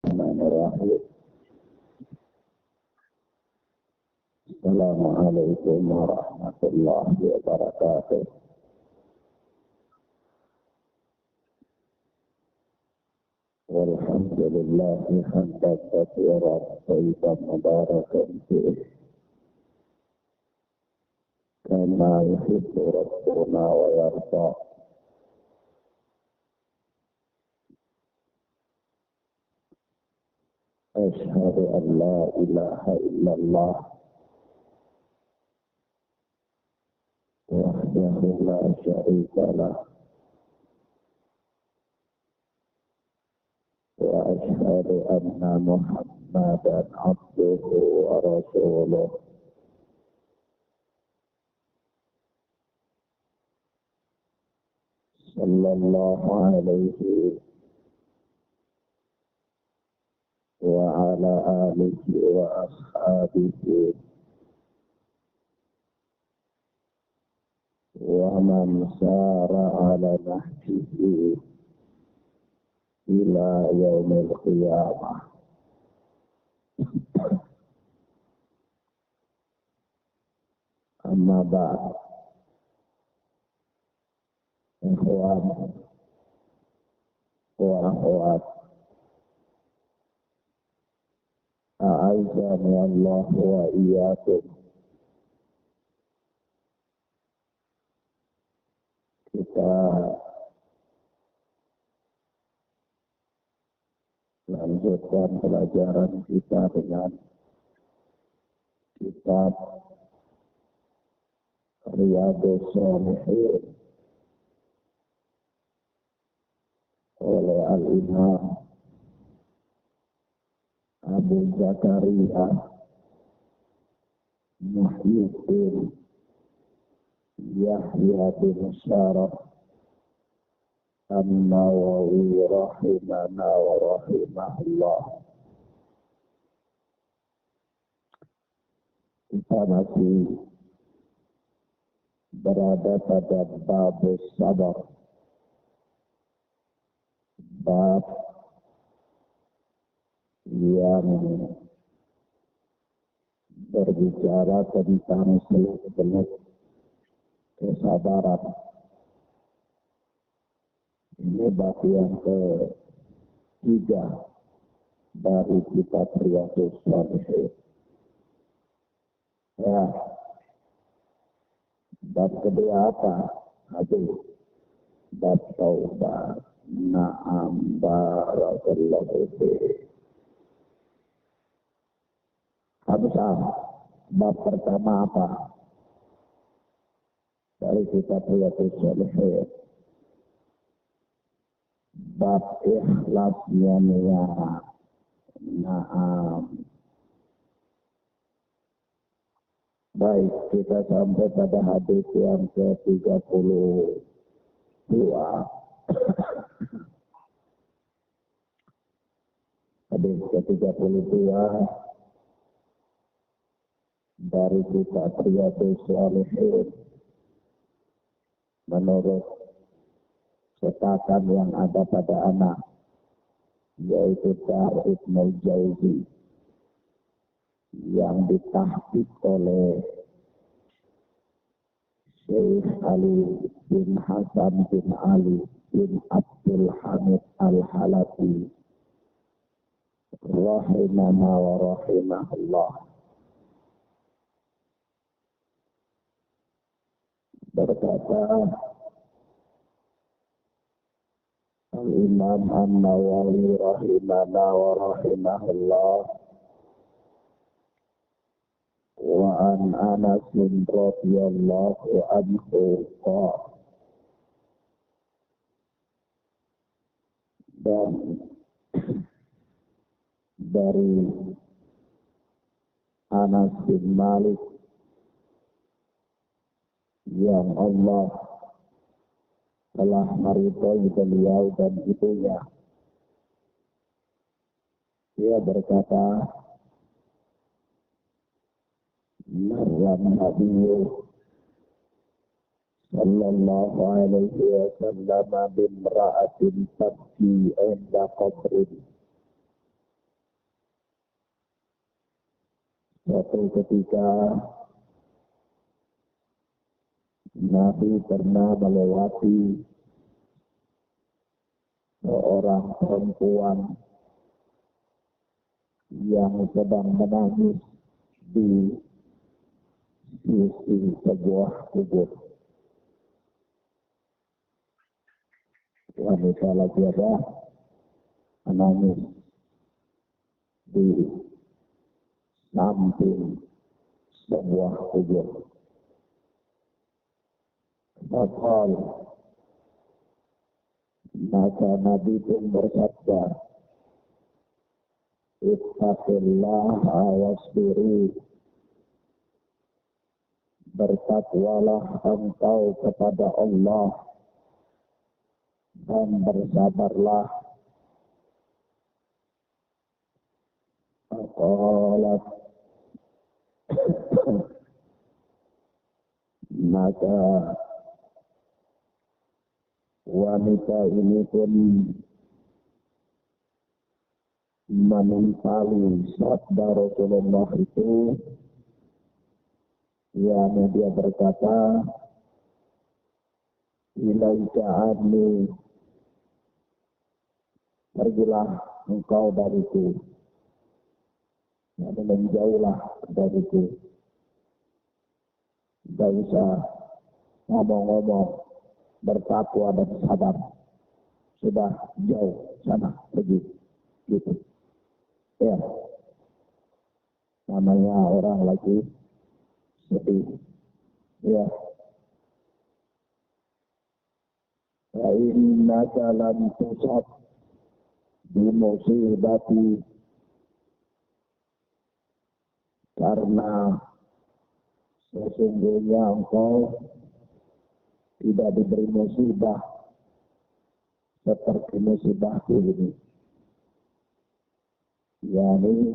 Bismillahirrahmanirrahim. Assalamualaikum warahmatullahi wabarakatuh. Walhamdulillahi hamdan katsiran thayyiban mubarakan fihi kama yuhibbu rabbuna wa yarda. Asyhadu an la ilaha illallah wahdahu la syarika lah wa asyhadu anna Muhammadan abduhu wa rasuluh. Sallallahu alaihi wa ala alihi wa ashabihi wa man sara ala nahjihi ila yaumil qiyamah. Amma ba'd. Ikhwan wa akhwat, a'azzani Allah wa iyyakum. Kita lanjutkan pelajaran kita dengan kitab Riyadhus Shalihin oleh Al-Imam Abu Zakaria Muhyiddin Yahya bin Syaraf An-Nawawi rahimana wa rahimahullah. Kita masih berada pada bab sabar, bab yang berbicara tentang seluk-beluk kesabaran. Ini bab yang ketiga dari kitab Riyadhus Shalihin. Ya, bab kedua apa? Aduh, bab taubat. Na'am, barakallahu fiik. Habisah, bab pertama apa? Dari kitab Riyadhus Shalihin. Bab ikhlasnya niat. Na'am. Baik, kita sampai pada hadis yang ke-32. Hadis ke-32 dari kitab Riyadhus Shalihin. Menurut cetakan yang ada pada anak, yaitu Dar Ibnul Jauzi, yang ditahqiq oleh Syekh Ali bin Hasan bin Ali bin Abdul Hamid Al-Halabi rahimana wa rahimahullah. Berkata Al-Imam An-Nawawi rahimana wa rahimahullah, wa an Anas radhiyallahu anhu qala, dan dari Anas bin Malik yang Allah telah meridhai beliau dan ibunya. Dia berkata, Marram Nabiyu sallallahu alaihi wasallam bimra'atin tabki inda qabrin Suatu ketika Nabi pernah melewati seorang perempuan yang sedang menangis di sisi sebuah kubur. Wanita lagi ada menangis di samping sebuah kubur. Maka Nabi pun bersabda, ittaqillaha wasbiri, bertakwalah engkau kepada Allah dan bersabarlah. Qalat, maka wanita ini pun menimpali sabda Rasulullah itu, yang dia berkata, ilaika anni, pergilah engkau dariku, dan menjauhlah dariku. Tidak usah ngomong-ngomong bertakwa dan sabar, sudah jauh sana pergi, gitu. Ya, namanya orang lagi sedih. Ya, wa innaka lam tusab bi musibati, karena sesungguhnya engkau tidak diberi musibah seperti musibahku ini. Yani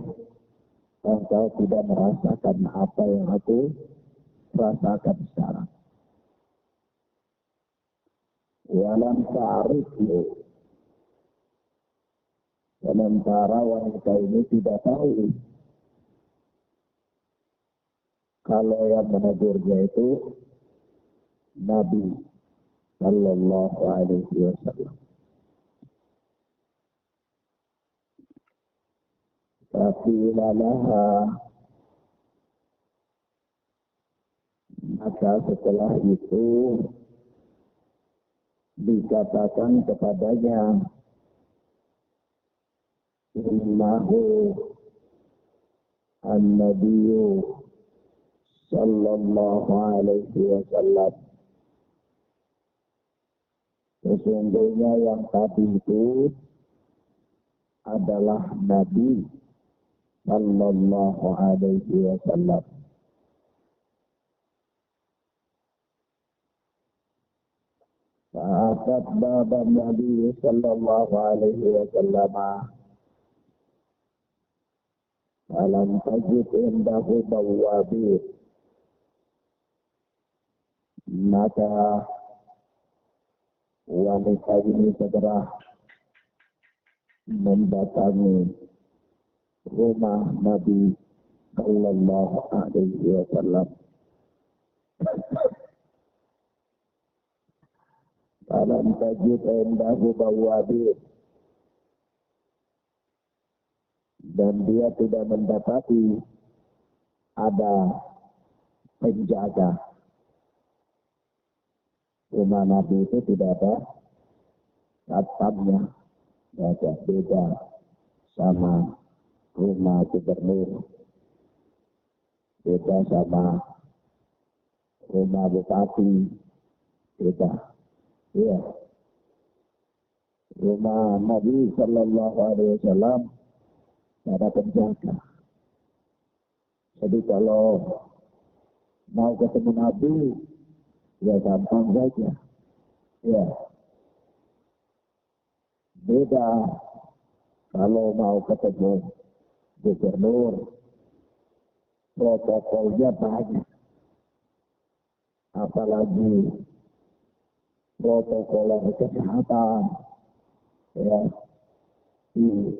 engkau tidak merasakan apa yang aku rasakan sekarang. Walam ta'rifhu, sementara wanita ini tidak tahu kalau yang menegurnya itu Nabi Sallallahu Alaihi Wasallam. Tapi lalaha, maka setelah itu dikatakan kepadanya, innahu an-nabiyyu Sallallahu Alaihi Wasallam, sesungguhnya yang tadi itu adalah Nabi Sallallahu Alaihi Wasallam. Fa'atat baba Nabi Sallallahu Alaihi Wasallam, alam tajid indahu bawwabir, maka wanita ini segera mendatangi rumah Nabi Sallallahu Alaihi Wasallam. Alam tajid indahu bawwabir, dan dia tidak mendapati ada penjaga. Rumah Nabi itu tidak ada satpamnya, ada beda sama rumah gubernur, beda sama rumah bupati, beda. Ya, rumah Nabi Sallallahu Alaihi Wasallam ada penjaga. Jadi kalau mau ketemu Nabi, ya gampang saja. Ya, beda kalau mau ketemu gubernur, protokolnya banyak. Apalagi protokol kesehatan, ya, di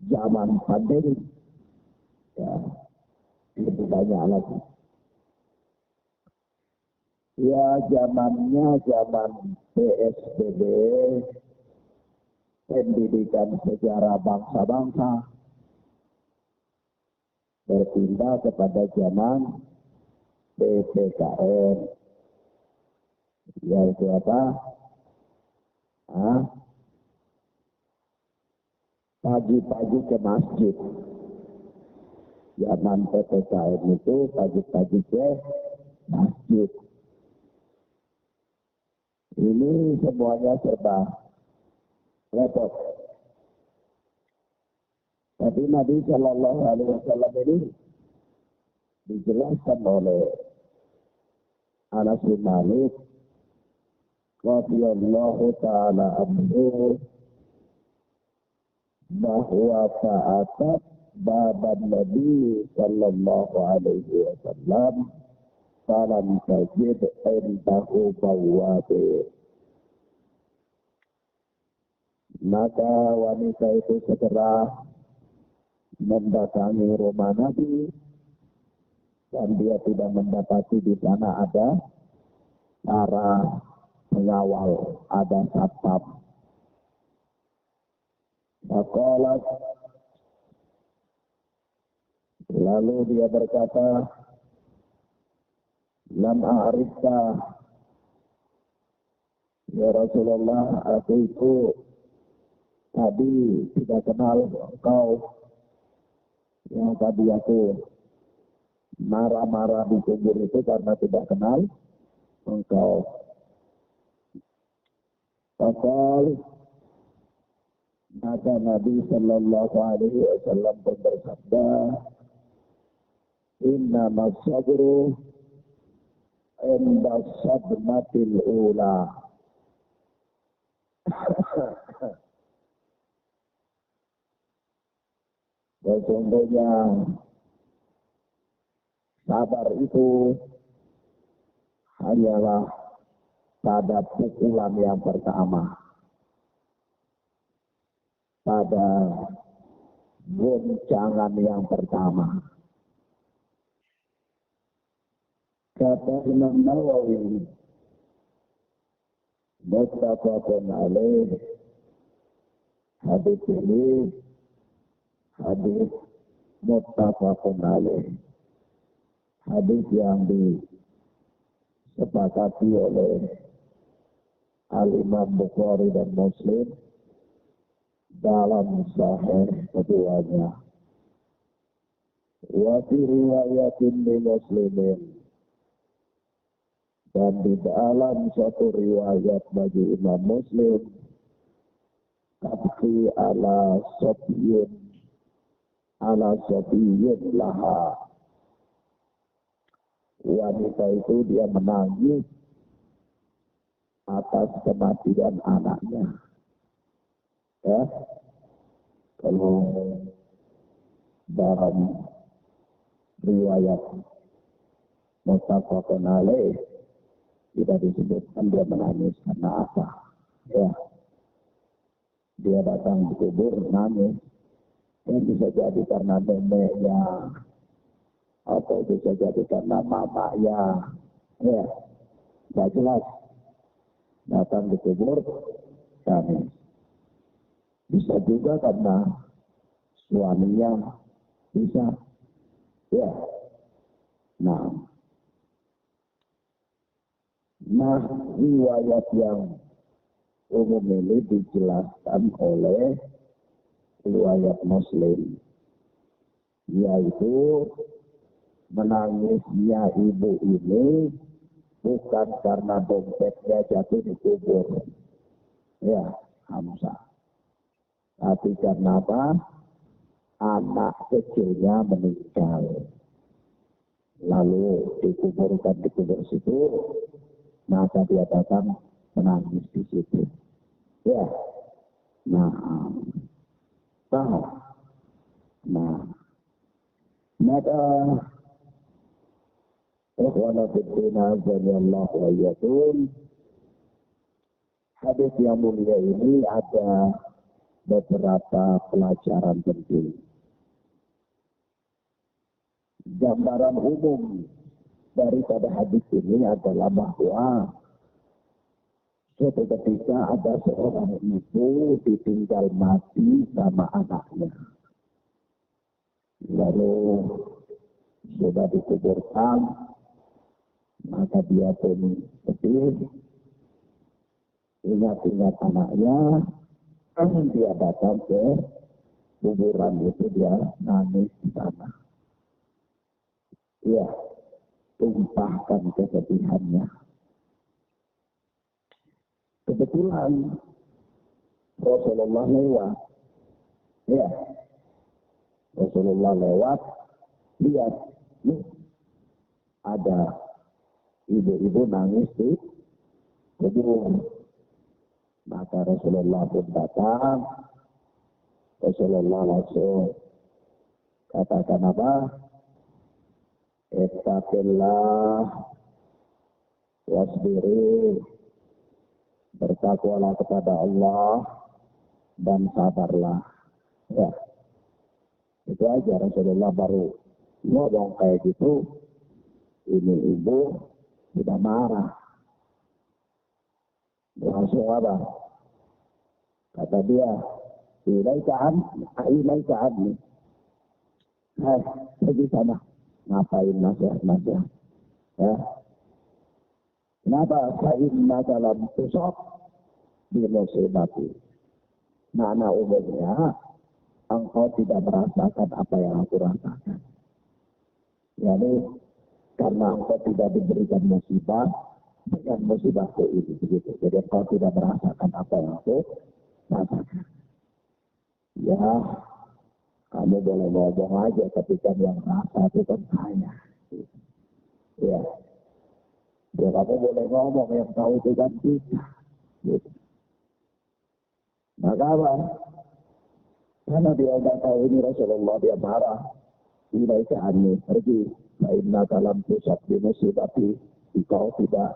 zaman pandemi, ya, banyak lagi. Ya zamannya zaman PSBB, pendidikan sejarah bangsa-bangsa, berpindah kepada zaman PPKN, yaitu apa? Pagi-pagi ke masjid. Zaman PPKN itu pagi-pagi ke masjid. Ini semuanya serba repot. Tapi Nabi Shallallahu Alaihi Wasallam ini dijelaskan oleh Anas bin Malik radhiyallahu taala anhu bahwa fa'atat baban Nabi Shallallahu Alaihi Wasallam salam tajid indahu bawwabe. Maka wanita itu segera mendatangi rumah Nabi dan dia tidak mendapati di sana ada para pengawal, ada satpam. Faqalat, lalu dia berkata, lam a'rifka ya Rasulullah, aku itu tadi tidak kenal engkau. Yang tadi aku marah-marah di kubur itu karena tidak kenal engkau. Faqal, maka Nabi Sallallahu Alaihi Wasallam bersabda, inna masabru inda sadmatil ula. Sesungguhnya sabar itu hanyalah pada pukulan yang pertama, pada goncangan yang pertama. Kata Imam Nawawi, muttafaqun alaih, hadis ini hadis muttafaqun alaih, hadis yang disepakati oleh Al-Imam Bukhari dan Muslim dalam sahih keduanya. Wa fi riwayatin li Muslimin, dan di dalam satu riwayat bagi Imam Muslim, tabki ala sofiyin laha. Wanita itu dia menangis atas kematian anaknya. Ya, kalau dalam riwayat muttafaqun alaih tidak disebutkan dia menangis karena apa. Ya, dia datang di kubur nangis. Ini bisa jadi karena neneknya, atau bisa jadi karena mamanya. Ya, tidak jelas. Datang di kubur nangis. Bisa juga karena suaminya, bisa. Ya, nah, riwayat yang umum ini dijelaskan oleh riwayat Muslim, yaitu menangisnya ibu ini bukan karena dompetnya jatuh di kubur, ya, Hamzah, tapi karena apa? Anak kecilnya meninggal, lalu dikuburkan di kubur situ, maka dia datang menangis di situ. Ya, nah, maka ikhwana fiddina azanillahu wa iyyakum, hadis yang mulia ini ada beberapa pelajaran penting. gambaran umum daripada hadis ini adalah bahwa suatu ketika ada seorang ibu ditinggal mati sama anaknya. Lalu sudah dikuburkan, maka dia pun sedih, ingat-ingat anaknya, dia datang ke kuburan itu, dia nangis di sana. Ya, tumpahkan kesedihannya. Kebetulan Rasulullah lewat. Ya, Rasulullah lewat, lihat, ada ibu-ibu nangis di kubur. Maka Rasulullah pun datang. Rasulullah langsung katakan apa? Ittaqillah wasbiri, bertakwalah kepada Allah dan sabarlah. Ya, itu aja. Rasulullah baru ngomong kayak gitu, ini ibu sudah marah. Langsung apa? Kata dia, ilaika anni. Pergi sana. Ngapain nasihat-nasihat? Ya. Kenapa? Fa'inna dalam tusok di musibati. Makna umumnya, engkau tidak merasakan apa yang aku rasakan. Jadi, karena engkau tidak diberikan musibah, dengan musibahku ini begitu. Jadi engkau tidak merasakan apa yang aku rasakan. Ya, kamu boleh ngomong aja, tapi kan yang rasa itu kan saya. Ya, ya kamu boleh ngomong, yang tahu itu kan kita. Gitu. Maka apa? Karena dia tidak tahu ini Rasulullah, dia marah. Ilaika anni, pergi. Inna dalam pusat di musibati, engkau tidak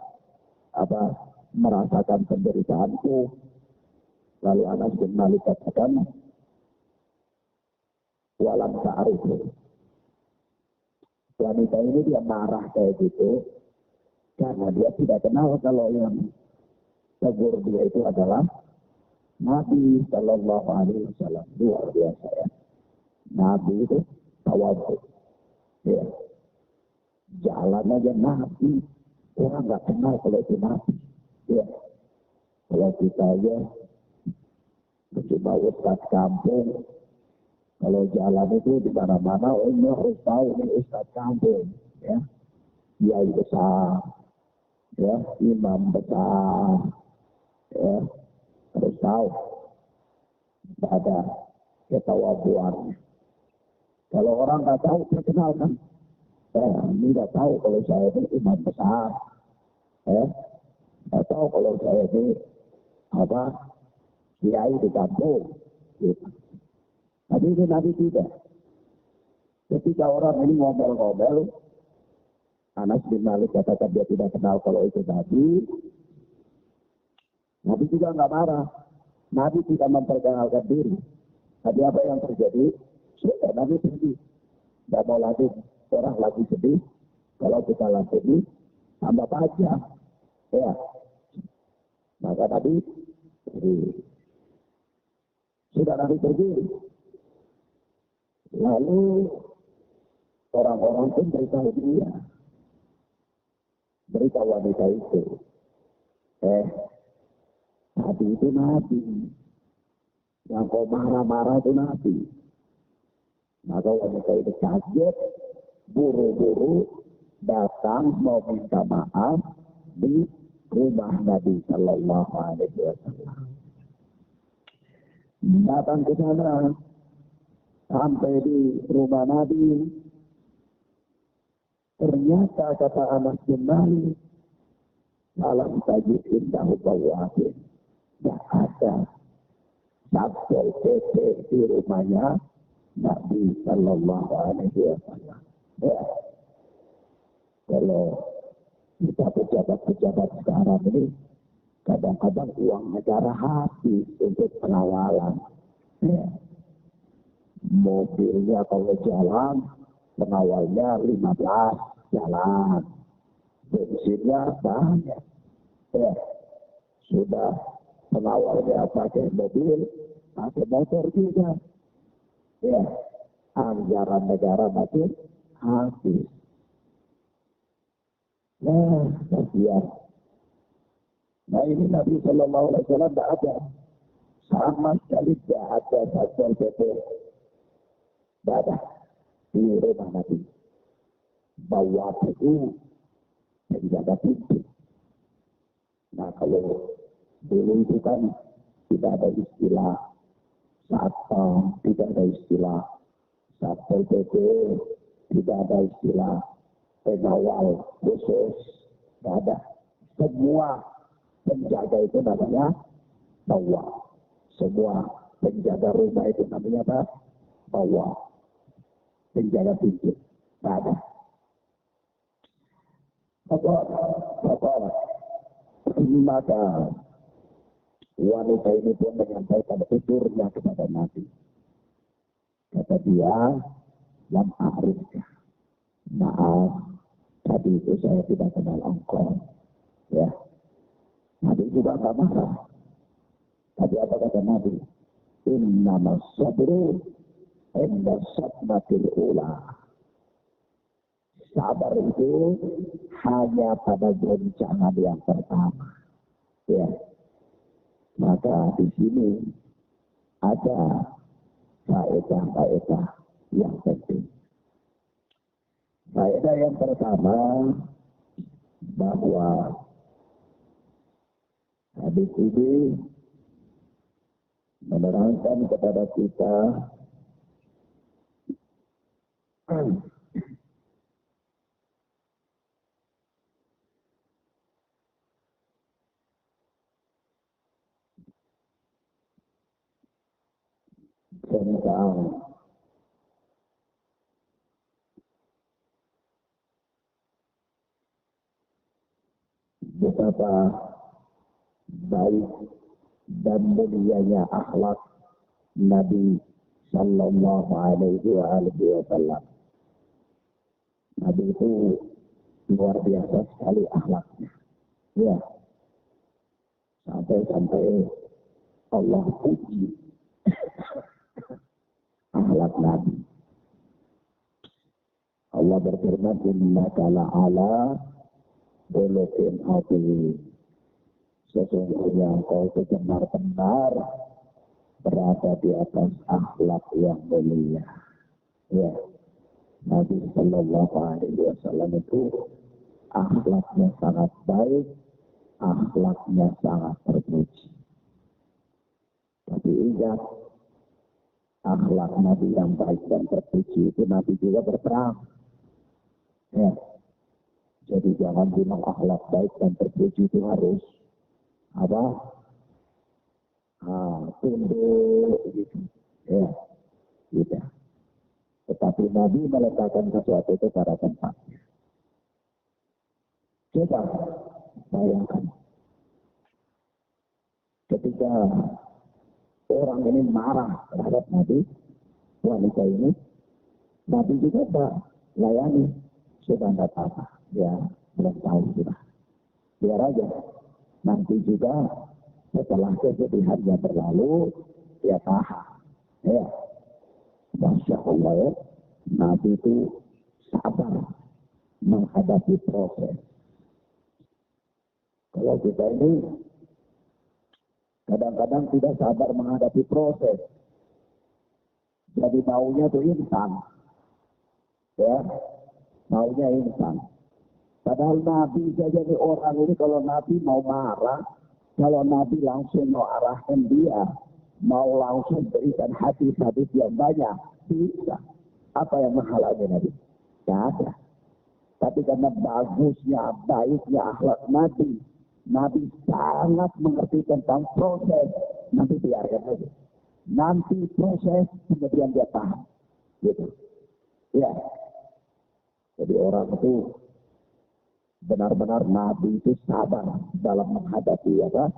merasakan penderitaanku. Lalu Anas bin Malik katakan, walam ta'arifu. Wanita ini dia marah kayak gitu karena dia tidak kenal kalau yang tegur dia itu adalah Nabi Sallallahu Alaihi Wasallam. Luar biasa ya. Nabi itu tawadhu. Ya. Jalan aja Nabi. Orang nggak kenal kalau itu Nabi. Ya. Kalau kita aja cuma ustaz kampung. Kalau jalan itu di mana-mana, ini harus tahu ini ustaz kampung. Ya. Kiai besar. Ya. Imam besar. Ya. Harus tahu pada ketawaduannya. Kalau orang nggak tahu, perkenalkan. Ini nggak tahu kalau saya ini imam besar. Nggak tahu kalau saya ini kiai di kampung. Gitu. Tapi itu Nabi tidak. Ketika orang ini ngomel-ngomel, Anas bin Malik katakan dia tidak kenal kalau itu Nabi. Nabi juga nggak marah. Nabi tidak memperkenalkan diri. Tapi apa yang terjadi? Sudah Nabi pergi. Tidak mau lagi orang lagi sedih. Kalau kita lagi sedih, tambah panjang. Ya. Maka Nabi pergi. Sudah Nabi pergi. Lalu orang-orang pun beritahu dia. Beritahu wanita itu. Nabi itu Nabi. Yang kau marah-marah itu Nabi. Maka wanita itu kaget, buru-buru datang mau minta maaf di rumah Nabi Sallallahu Alaihi Wasallam. Datang ke sana, sampai di rumah Nabi, ternyata kata Anas bin Malik, dalam tajid indahu bawahin. Tidak ada satpol PP di rumahnya Nabi Sallallahu Alaihi Wasallam. Ya. Kalau kita pejabat-pejabat sekarang ini, kadang-kadang uang negara habis untuk pengawalan. Ya. Mobilnya kalau jalan, pengawalnya 15 jalan, bensinnya banyak. Ya, sudah pengawalnya pakai mobil, pakai motor juga. Ya, anggaran negara makin habis. Nah, kasihan. Nah ini Nabi Sallallahu Alaihi Wasallam tidak ada. Sama sekali tidak ada Satpol PP. Tidak ada. Di rumah Nabi. Bawa itu menjaga pintu. Nah kalau dulu itu kan tidak ada istilah satpam, tidak ada istilah Satpol PP, tidak ada istilah pengawal khusus, tidak ada. Semua penjaga itu namanya bawa. Semua penjaga rumah itu namanya apa? Bawa. Penjaga pintu. Tidak ada. Maka wanita ini pun menyampaikan tuturnya kepada Nabi. Kata dia, lam a'rifka. Maaf, tadi itu saya tidak kenal engkau. Ya, Nabi juga tak marah. Tapi apa kata Nabi? Innama sabru inda sadmatil ula. Sabar itu hanya pada goncangan yang pertama. Ya, maka di sini ada faedah-faedah yang penting. Faedah yang pertama bahwa hadis ini menerangkan kepada kita tentang betapa baik dan mulianya akhlak Nabi Sallallahu Alaihi Wasallam. Nabi itu luar biasa sekali akhlaknya. Ya, sampai Allah puji akhlak Nabi. Allah berfirman, innaka la'ala khuluqin azim. Sesungguhnya engkau benar-benar berada di atas akhlak yang mulia. Ya, Nabi Sallallahu Alaihi Wasallam itu akhlaknya sangat baik, akhlaknya sangat terpuji. Tapi ingat, akhlak Nabi yang baik dan terpuji itu Nabi juga berperang. Ya, jadi jangan bilang akhlak baik dan terpuji itu harus apa? Tunduk gitu. Ya, gitu. Tetapi Nabi meletakkan sesuatu itu pada tempatnya. Coba bayangkan. Ketika orang ini marah terhadap Nabi, wanita ini, Nabi juga tak layani. Sudah tidak apa-apa. Ya, belum tahu sudah. Biar aja. Nanti juga setelah kesedihannya berlalu, dia paham. Ya, Masya Allah ya, Nabi itu sabar menghadapi proses. Kalau kita ini kadang-kadang tidak sabar menghadapi proses. Jadi maunya itu instan. Ya, maunya instan. Padahal Nabi saja nih, orang ini kalau Nabi mau marah, kalau Nabi langsung mau arahkan dia, mau langsung berikan hadis-hadis yang banyak, bisa. Apa yang menghalangi Nabi? Tidak ada. Tapi karena bagusnya, baiknya akhlak Nabi, Nabi sangat mengerti tentang proses. Nanti biarkan aja. Nanti proses, kemudian dia paham. Gitu. Ya. Jadi orang itu benar-benar Nabi itu sabar dalam menghadapi apa?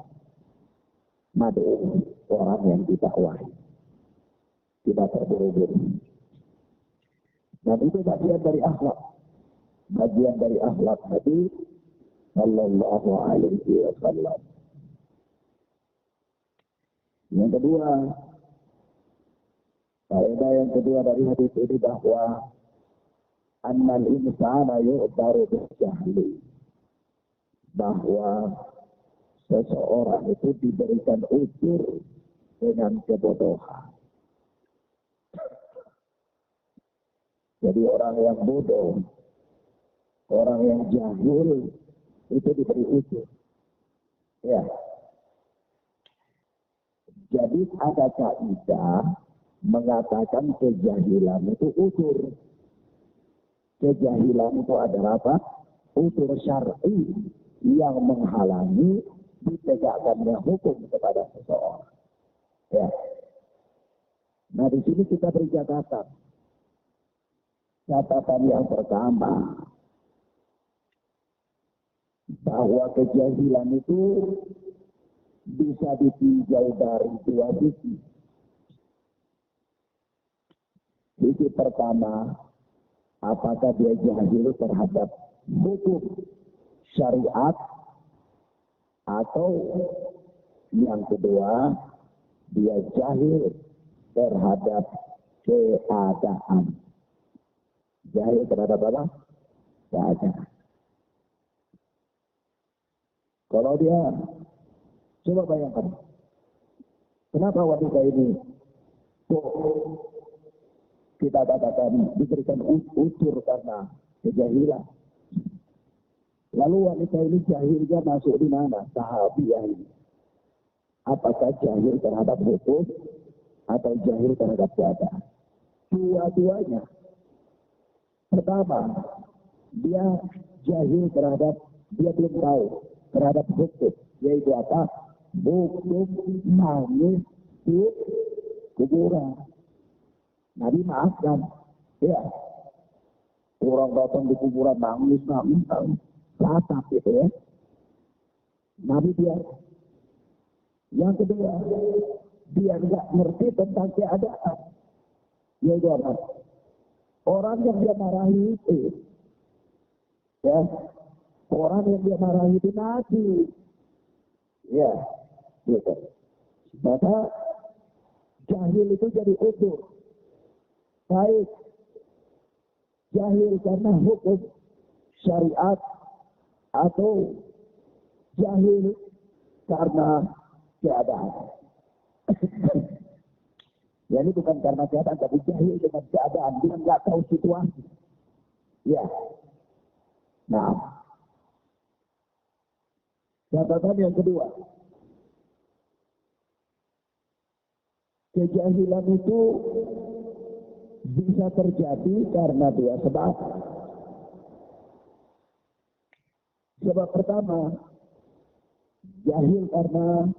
Nabi orang yang didakwahi. Tidak terburu-buru. Dan itu bagian dari akhlak. Bagian dari akhlak Nabi Sallallahu Alaihi Wasallam. Yang kedua, faedah yang kedua dari hadis ini bahwa annal insana yu'baru bijahli, bahwa seseorang itu diberikan ujur dengan kebodohan. Jadi orang yang bodoh, orang yang jahil itu diberi ujur. Ya. Jadi ada kaidah mengatakan kejahilan itu ujur. Kejahilan itu adalah apa? Ujur syar'i yang menghalangi ditegakkannya hukum kepada seseorang. Ya. Nah di sini kita beri catatan. Catatan yang pertama, bahwa kejahilan itu bisa ditinjau dari dua sisi. Sisi pertama, apakah dia jahil terhadap hukum syariat, atau yang kedua, dia jahil terhadap keadaan. Jahil terhadap apa? Keadaan. Kalau dia, coba bayangkan, kenapa wanita ini kok kita katakan diberikan ujur karena kejahilan? Lalu wanita ini jahilnya masuk di mana? Sahabiah ini. Apakah jahil terhadap hukum atau jahil terhadap keadaan? Dua-duanya. Pertama, dia jahil terhadap, dia belum tahu terhadap hukum, yaitu apa? Hukum nangis di kuburan. Nabi maafkan, ya. Orang datang di kuburan nangis. Ratap gitu ya. Nabi biar. Yang kedua, dia nggak ngerti tentang keadaan. Yaitu apa? Orang yang dia marahi itu, ya, orang yang dia marahi itu Nabi, ya, gitu. Maka jahil itu jadi ujur. Baik jahil karena hukum syariat atau jahil karena keadaan. Ya ini bukan karena keadaan, tapi jahil dengan keadaan. Dia nggak tahu situasi. Ya. Nah. Catatan yang kedua. Kejahilan itu bisa terjadi karena dua sebab. Sebab pertama, jahil karena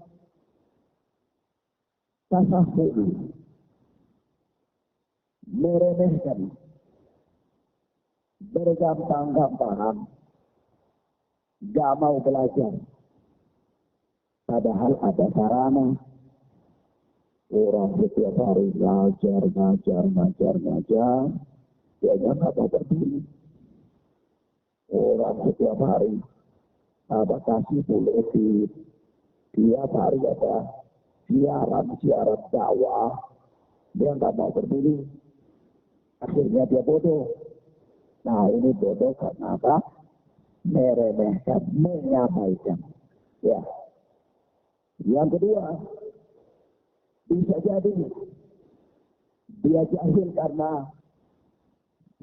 tasahul, meremehkan, bergampang-gampangan, gak mau belajar. Padahal ada sarana. Orang setiap hari ngajar, dia gak mau berdiri. Orang setiap hari ada kasih politik, tiap hari ada siaran dakwah, dia nggak mau berdiri. Akhirnya dia bodoh. Nah ini bodoh karena apa? Meremehkan, menyabaikan. Ya. Yang kedua, bisa jadi dia jahil karena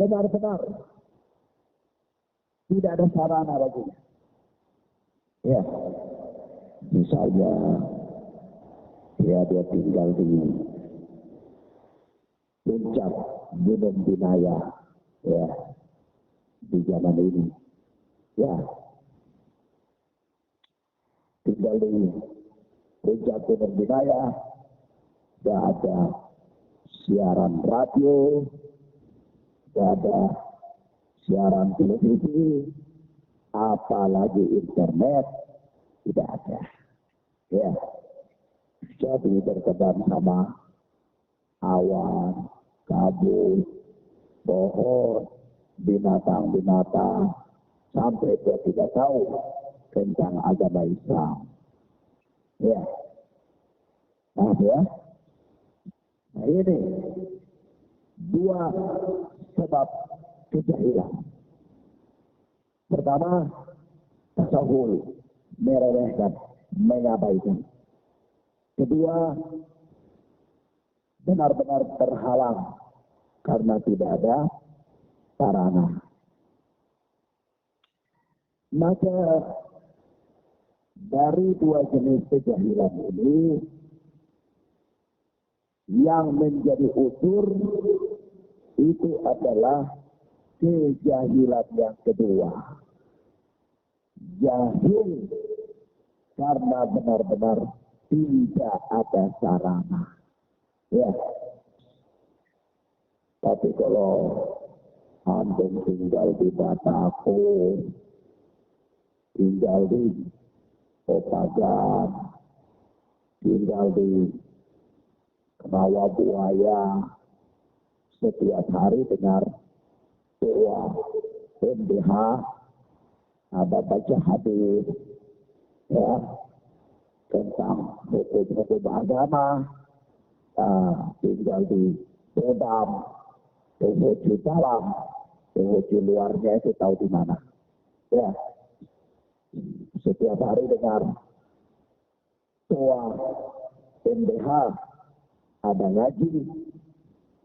benar-benar tidak ada sarana baginya. Ya, misalnya dia tinggal di puncak Gunung Binaya, ya, di zaman ini, ya, tinggal di puncak Gunung Binaya, tidak ada siaran radio, tidak ada siaran televisi, apalagi internet, tidak ada. Ya, jadi berkembang sama awan, kabut, pohon, binatang-binatang, sampai dia tidak tahu tentang agama Islam. Ya, nah ya, nah ini dua sebab kejahilan. Pertama, tasawuf, meremehkan, mengabaikan. Kedua, benar-benar terhalang karena tidak ada sarana. Maka dari dua jenis kejahilan ini, yang menjadi unsur itu adalah kejahilan yang kedua. Jahil karena benar-benar tidak ada sarana. Ya. Tapi kalau antum tinggal di Batako, tinggal di Opagan, tinggal di Rawa Buaya, setiap hari dengar doa MDH, ada baca hadis, ya, tentang hukum-hukum agama, tinggal di Bedam, penghujung dalam, penghujung luarnya itu tahu di mana. Ya, setiap hari dengar doa MDH, ada ngaji,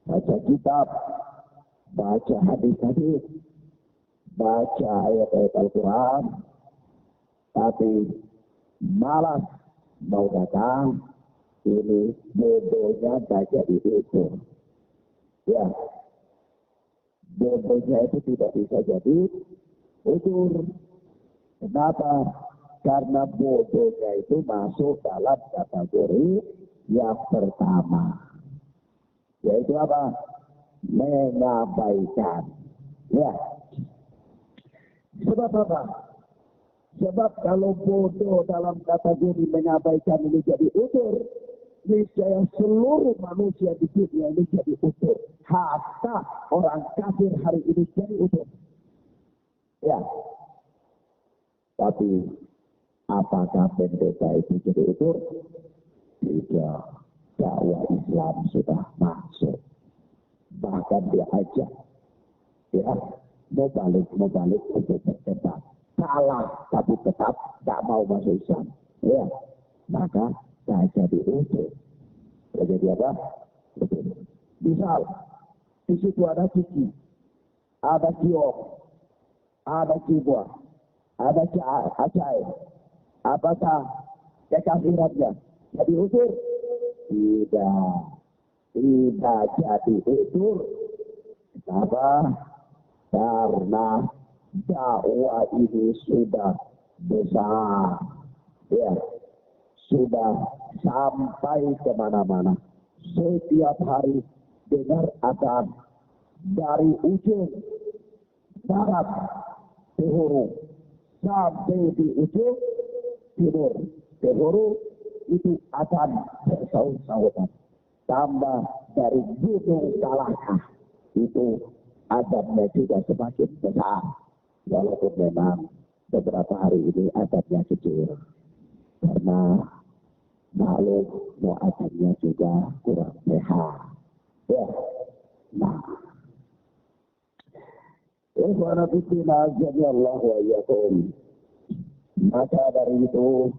baca kitab, baca hadis-hadis, baca ayat-ayat Al-Quran, tapi malas mau datang, ini bodohnya baca di itu. Ya, bodohnya itu tidak bisa jadi ukur. Kenapa? Karena bodohnya itu masuk dalam kategori yang pertama, yaitu apa? Mengabaikan. Ya. Sebab apa? Sebab kalau bodoh dalam kategori mengabaikan ini jadi utur, niscaya seluruh manusia di dunia ini jadi utur. Hatta orang kafir hari ini jadi utur. Ya. Tapi apakah pendeta itu jadi utur? Tidak. Dakwah Islam sudah masuk. Bahkan dia ajak, ya, mau balik untuk berdebat. Salah, tapi tetap tak mau masuk Islam. Ya, maka saya jadi utur. Jadi apa? Utur. Misal, di situ ada cici, ada kiok, ada kibua, ada acai. Apakah kekafirannya jadi utur? Tidak jadi utur. Kenapa? Karena dakwah ini sudah besar. Ya, sudah sampai kemana-mana. Setiap hari dengar adzan dari ujung barat ke hulu sampai di ujung timur ke hulu, itu adzan bersaut-sautan. Tambah dari gunung Kalahkah, itu adzannya juga semakin besar. Walaupun memang beberapa hari ini adzannya kecil, karena maklum muadzannya juga kurang sehat. Ya, nah, ikhwana fillah jazallahu wa iyyakum. Maka dari itu,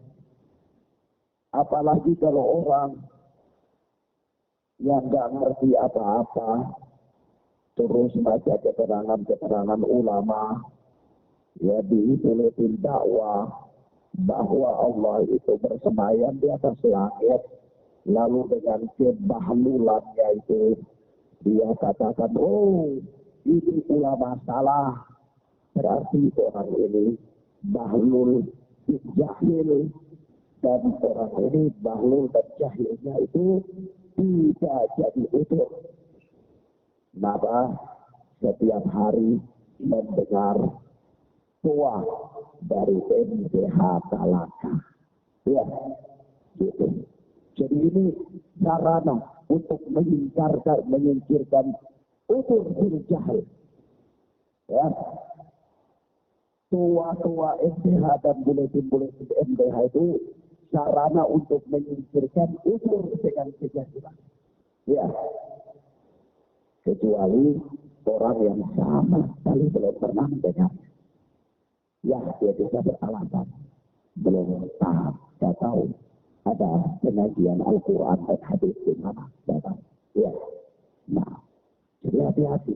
apalagi kalau orang yang nggak ngerti apa-apa, terus baca keterangan ulama, ya diisulitin dakwah bahwa Allah itu bersemayam di atas langit, lalu dengan kebahlulannya itu dia katakan, oh ini ulama salah, berarti orang ini bahlul jahil, dan orang ini bahlul dan jahilnya itu tidak jadi utuh. Maka setiap hari mendengar doa dari MDH Kalahkah. Ya, gitu. Jadi ini sarana untuk menyingkirkan utur bil jahil. Ya. Tua-tua MDH dan buletin-buletin MDH itu sarana untuk menyingkirkan utur dengan kejahilan. Ya. Kecuali orang yang sama sekali belum pernah mendengarnya. Ya, dia bisa beralasan. Belum paham, tidak tahu. Ada pengajian Al-Quran dan hadis di mana, tidak tahu. Ya. Nah, jadi hati-hati.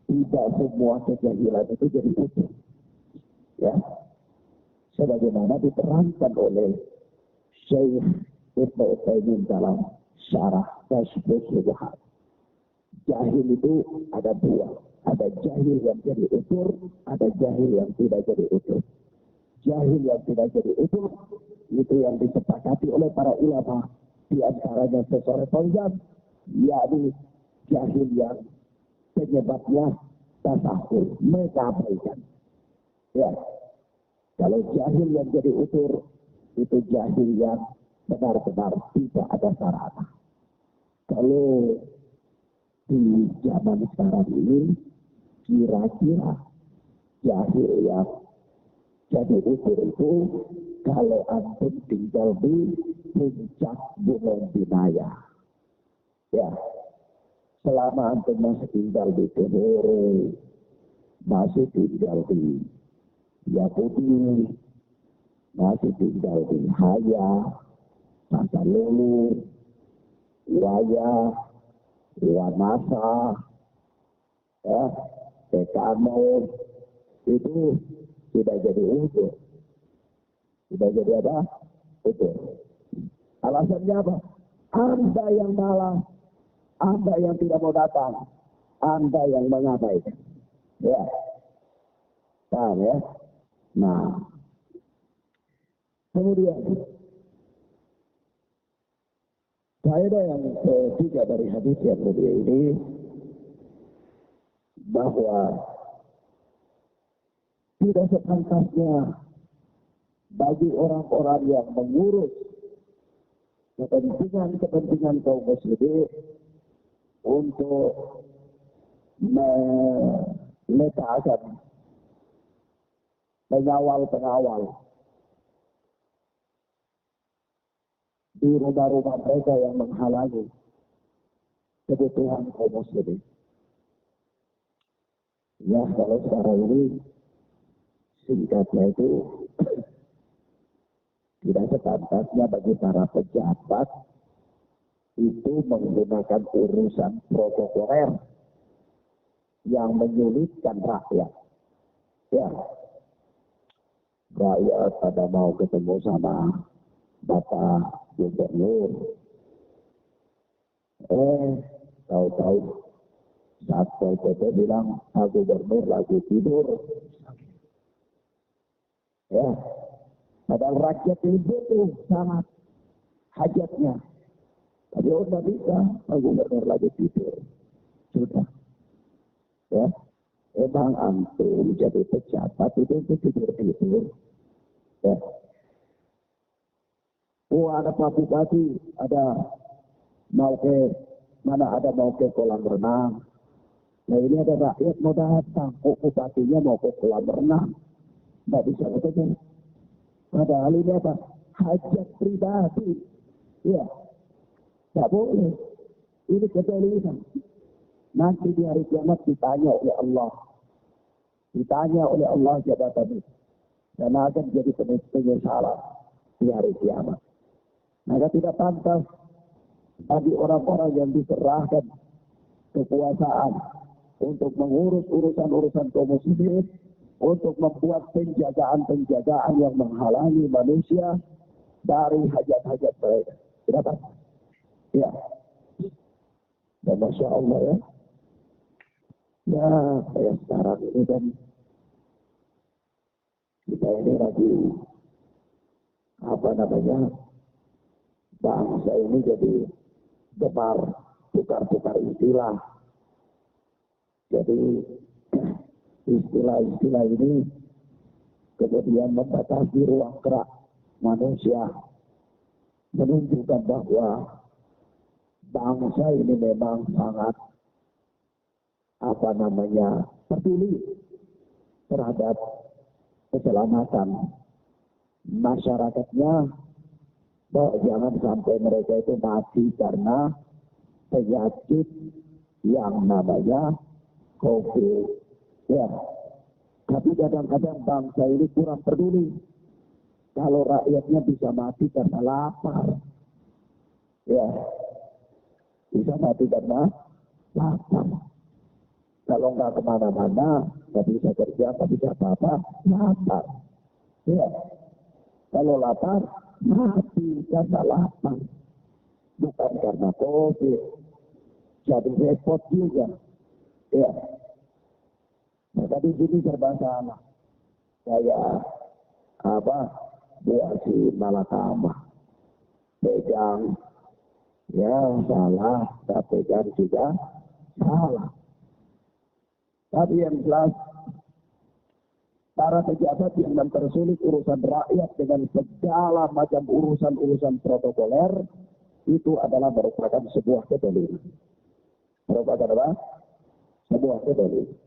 Tidak semua kejahilan itu jadi utur. Ya. Sebagaimana diterangkan oleh Syekh Ibnu Utsaimin dalam syarah Tasbih Syubhat. Jahil itu ada dua. Ada jahil yang jadi utur, ada jahil yang tidak jadi utur. Jahil yang tidak jadi utur, itu yang disepakati oleh para ulama. Di antaranya Syekh Fauzan, yakni jahil yang penyebabnya tasahul, mengabaikan. Ya, kalau jahil yang jadi utur, itu jahil yang benar-benar tidak ada sarana. Kalau di zaman sekarang ini, kira-kira jahil yang jadi utur itu, kalau antum tinggal di puncak Gunung Binaya. Ya, selama antum masih tinggal di Kediri, masih tinggal di Yahudi, masih tinggal di Haya, Pasar Lulu, Waya, Wanasa, ya, Tekano, itu tidak jadi utur. Tidak jadi apa? Utur. Alasannya apa? Anda yang malas, Anda yang tidak mau datang, Anda yang mengabaikan. Ya, paham ya? Nah, kemudian faedah yang ketiga dari hadis yang mulia ini, bahwa tidak sepantasnya bagi orang-orang yang mengurus kepentingan kaum muslimin untuk meletakkan pengawal-pengawal di rumah-rumah mereka yang menghalangi kebutuhan kaum muslimin. Ya, kalau sekarang ini singkatnya itu tidak sepantasnya bagi para pejabat itu menggunakan urusan protokoler yang menyulitkan rakyat. Ya, rakyat pada mau ketemu sama Bapak Gubernur, tahu-tahu Satpol PP bilang Pak Gubernur lagi tidur. Ya, padahal rakyat ini butuh sangat hajatnya. Tapi tidak bisa, Pak Gubernur lagi tidur. Sudah. Ya, emang antum jadi pejabat itu tidur-tidur. Ya. Oh, ada Pak Bupati, ada mau ke kolam renang. Nah, ini ada rakyat mau datang, bupatinya mau ke kolam renang. Tidak bisa ketemu. Padahal ini apa? Hajat pribadi. Ya, tidak boleh. Ini kedoliman. Nanti di hari kiamat ditanya oleh Allah. Ditanya oleh Allah jabatan itu. Dan akan jadi penyesalan di hari kiamat. Maka tidak pantas bagi orang-orang yang diserahkan kekuasaan untuk mengurus urusan-urusan kaum muslimin, untuk membuat penjagaan-penjagaan yang menghalangi manusia dari hajat-hajat mereka. Tidak pantas. Ya. Dan Masya Allah ya. Ya, kayak sekarang ini kan kita ini lagi bangsa ini jadi gemar tukar-tukar istilah. Jadi istilah-istilah ini kemudian membatasi ruang gerak manusia, menunjukkan bahwa bangsa ini memang sangat peduli terhadap keselamatan masyarakatnya, bahwa jangan sampai mereka itu mati karena penyakit yang namanya COVID. Ya, tapi kadang-kadang bangsa ini kurang peduli kalau rakyatnya bisa mati karena lapar. Ya, bisa mati karena lapar. Kalau nggak kemana-mana, nggak bisa kerja, nggak bisa apa-apa, lapar. Ya, kalau lapar, mati karena lapar. Bukan karena COVID. Jadi repot juga. Ya, maka di sini serba salah. Kayak buat si Malakama. Pegang, ya salah, tak pegang juga salah. Tapi yang jelas, para pejabat yang mempersulit urusan rakyat dengan segala macam urusan-urusan protokoler, itu adalah merupakan sebuah kedoliman. Merupakan apa? Sebuah kedoliman.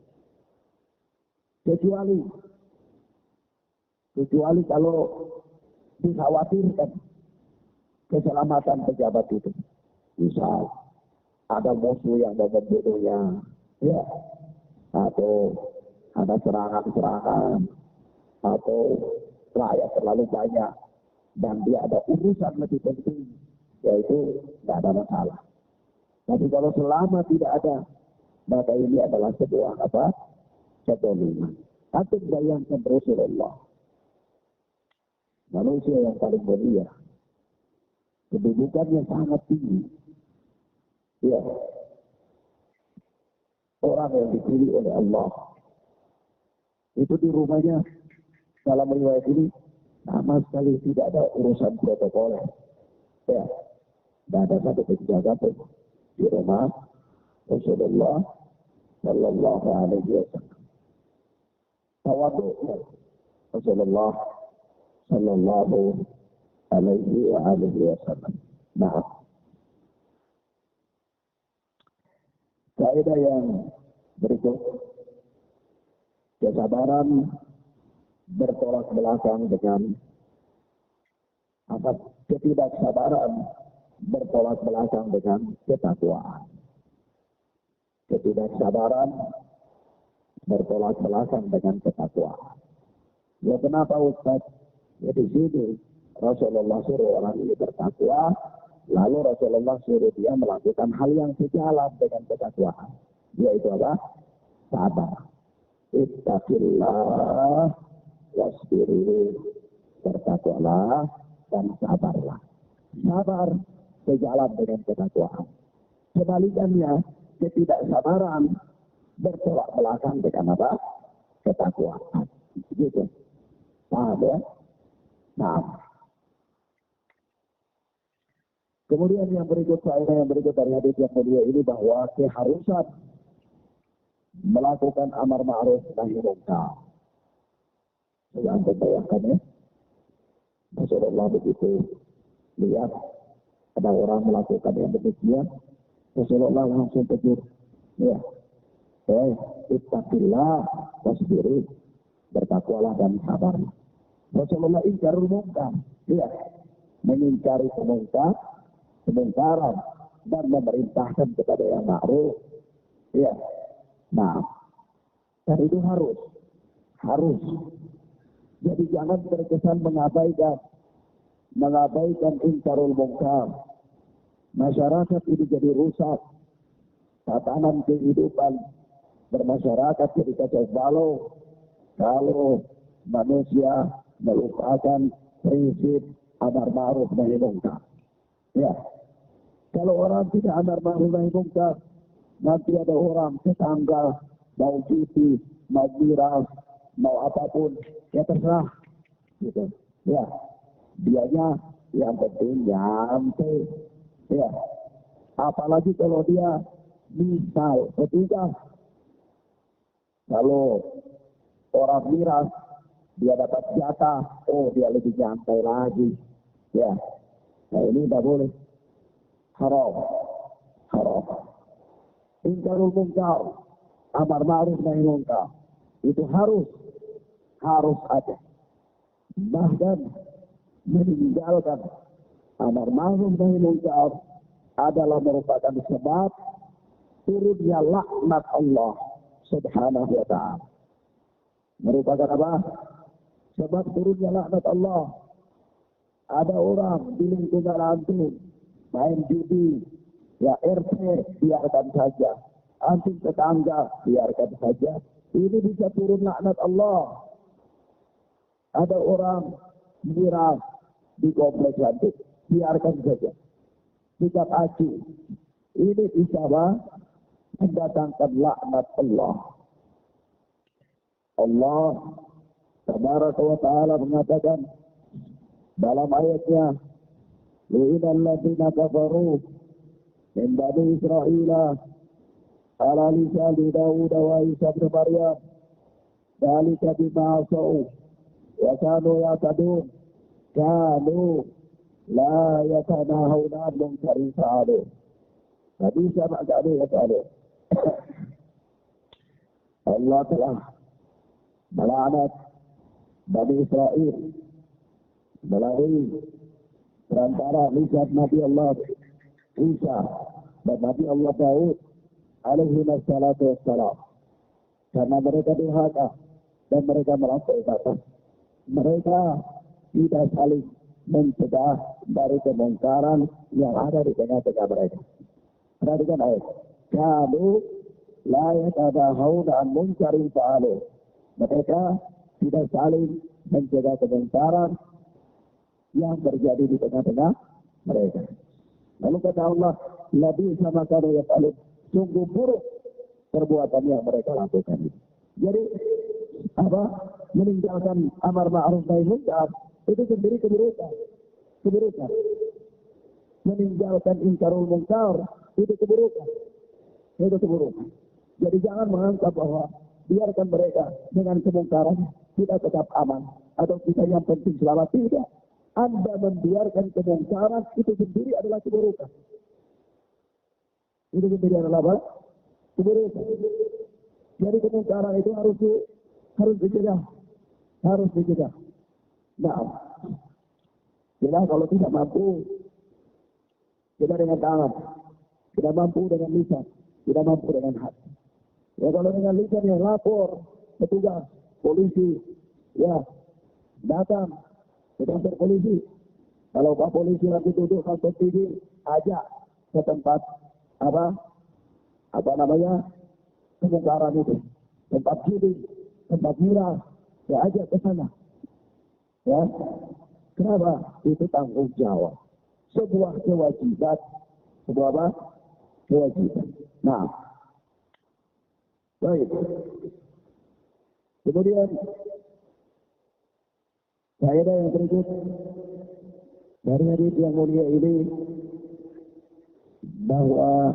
Kecuali kalau dikhawatirkan keselamatan pejabat itu. Misal ada musuh yang mau membunuhnya, ya, atau ada serangan-serangan, atau rakyat terlalu banyak dan dia ada urusan lebih penting, yaitu tidak ada masalah. Tapi kalau selama tidak ada, maka ini adalah sebuah kedoliman. Atau bayangkan Rasulullah, manusia yang paling mulia, kedudukannya sangat tinggi. Ya, orang yang dipilih oleh Allah. Itu di rumahnya, dalam riwayat ini, sama sekali tidak ada urusan protokol. Ya, tidak ada satu penjaga pun di rumah Rasulullah Sallallahu Alaihi Wasallam. Tawadhu Rasulullah Sallallahu Alaihi Wasallam. Nah, kaidah yang berikut, kesabaran bertolak belakang dengan ketidaksabaran bertolak belakang dengan ketakwaan. Ketidaksabaran bertolak belakang dengan ketakwaan. Ya kenapa Ustaz? Ya di sini Rasulullah suruh orang ini bertakwa, lalu Rasulullah suruh dia melakukan hal yang sejalan dengan ketakwaan, yaitu apa? Sabar. Ittaqillah wasbiru, bertakwalah dan sabarlah. Sabar sejalan dengan ketakwaan. Sebalikannya, ketidaksabaran bertolak belakang dengan apa? Ketakwaan. Gitu. Paham ya? Nah. Kemudian yang berikut dari hadis yang mulia ini, bahwa keharusan melakukan amar ma'ruf nahi munkar. Saya antum bayangkan ya. Rasulullah begitu lihat ada orang melakukan yang demikian, Rasulullah langsung tegur. Ya. Ittaqillah wasbiru, bertakwalah dan sabar. Rasulullah ingkarul munkar. Ya. Mengingkari kemungkaran dan memerintahkan kepada yang ma'ruf. Ya. Nah, dan itu harus. Jadi jangan terkesan mengabaikan ingkarul munkar. Masyarakat ini jadi rusak. Tatanan kehidupan bermasyarakat jadi kacau balau kalau manusia melupakan prinsip amar ma'ruf nahi munkar. Ya. Kalau orang tidak amar ma'ruf nahi munkar, nanti ada orang tetangga mau cuti, mau miras, mau apapun, ya terserah. Gitu. Ya. Dianya yang penting nyantai. Ya. Apalagi kalau dia misal petugas, kalau orang miras dia dapat jatah, dia lebih nyantai lagi. Ya. Nah ini tidak boleh. Haram. Ingkarul munkar, amar ma'ruf nahi munkar. Itu harus ada. Bahkan meninggalkan amar ma'ruf nahi munkar adalah merupakan sebab turunnya laknat Allah Subhanahu wa ta'ala. Merupakan apa? Sebab turunnya laknat Allah. Ada orang di lingkungan antum main judi, ya RT biarkan saja, antum tetangga biarkan saja. Ini bisa turun laknat Allah. Ada orang miras di kompleks antum, biarkan saja. Sikap acuh. Ini bisa mendatangkan laknat Allah. Allah Tabaraka wa ta'ala mengatakan dalam ayatnya, lu'inal ladzina kafaru min bani Israila ala lisani Dawud wa Isa bin Maryam dzalika bima asau wa kanu ya'tadun kanu la yatanahawna 'an munkarin fa'aluh. Nabi sama kali Allah telah melaknat Bani Israel melalui perantara lisan Nabi Allah Isa dan Nabi Allah Daud alaihi wassalatu wassalam, karena mereka durhaka dan mereka melampaui batas. Mereka tidak saling mencegah dari kemungkaran yang ada di tengah-tengah mereka. Perhatikan ayat. Kanu la yatadahawna an munkarin fa'aluh. Mereka tidak saling mencegah kemungkaran yang terjadi di tengah-tengah mereka. Lalu kata Allah, lebih sama kanu yaf'alun, sungguh buruk perbuatan yang mereka lakukan itu. Jadi apa? Meninggalkan amar ma'ruf nahi munkar itu sendiri keburukan. Meninggalkan ingkarul munkar itu keburukan. Jadi jangan menganggap bahwa biarkan mereka dengan kemungkaran kita tetap aman atau kita yang penting selamat. Tidak. Anda membiarkan kemungkaran itu sendiri adalah keburukan. Itu sendiri adalah apa? Keburukan. Jadi kemungkaran itu harus dicegah. Nah, kita kalau tidak mampu, kita dengan tangan, tidak mampu dengan lisan, tidak mampu dengan hati. Ya kalau dengan lisan ya lapor petugas polisi, ya datang ke kantor polisi. Kalau Pak Polisi lagi duduk kantor TV, ajak ke tempat apa namanya kemungkaran itu, tempat judi, tempat miras, ya ajak ke sana. Ya, kenapa? Itu tanggung jawab, sebuah kewajiban, sebuah apa? Kewajiban. Nah, baik. Kemudian faedah yang berikut dari hadis yang mulia ini bahwa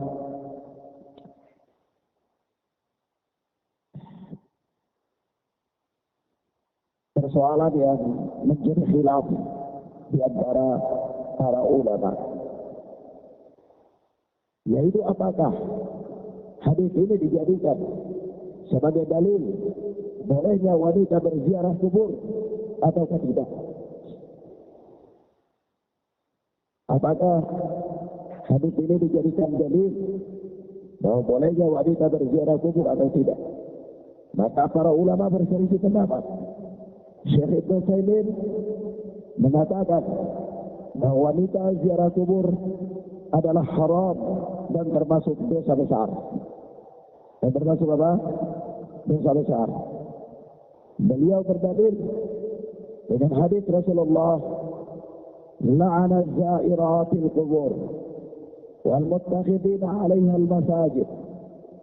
persoalan yang menjadi khilaf di antara para ulama, yaitu apakah hadis ini dijadikan sebagai dalil bolehnya wanita berziarah kubur ataukah tidak? Apakah hadis ini dijadikan dalil bahwa bolehnya wanita berziarah kubur atau tidak? Maka para ulama berselisih pendapat. Syekh Ibnu Utsaimin mengatakan bahwa wanita ziarah kubur adalah haram dan termasuk dosa besar. Dan termasuk apa? Dosa besar. Beliau berdalil dengan hadis Rasulullah, la'ana zairatil qubur wal muttakhidina 'alaiha al masajid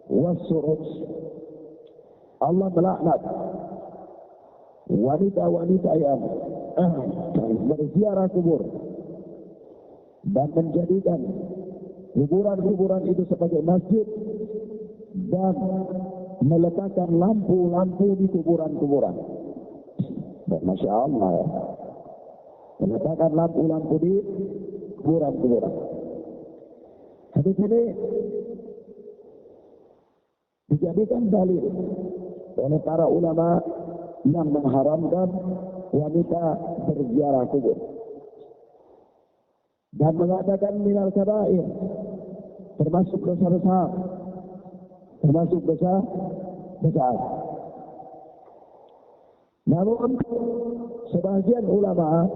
was suruj. Allah melaknat wanita-wanita yang berziarah kubur dan menjadikan kuburan-kuburan itu sebagai masjid dan meletakkan lampu-lampu di kuburan-kuburan. Masya Allah ya. Meletakkan lampu-lampu di kuburan-kuburan. Hadis ini dijadikan dalil oleh para ulama yang mengharamkan wanita berziarah kubur dan mengatakan minal kabair, termasuk dosa besar, termasuk dosa besar. Namun sebagian ulama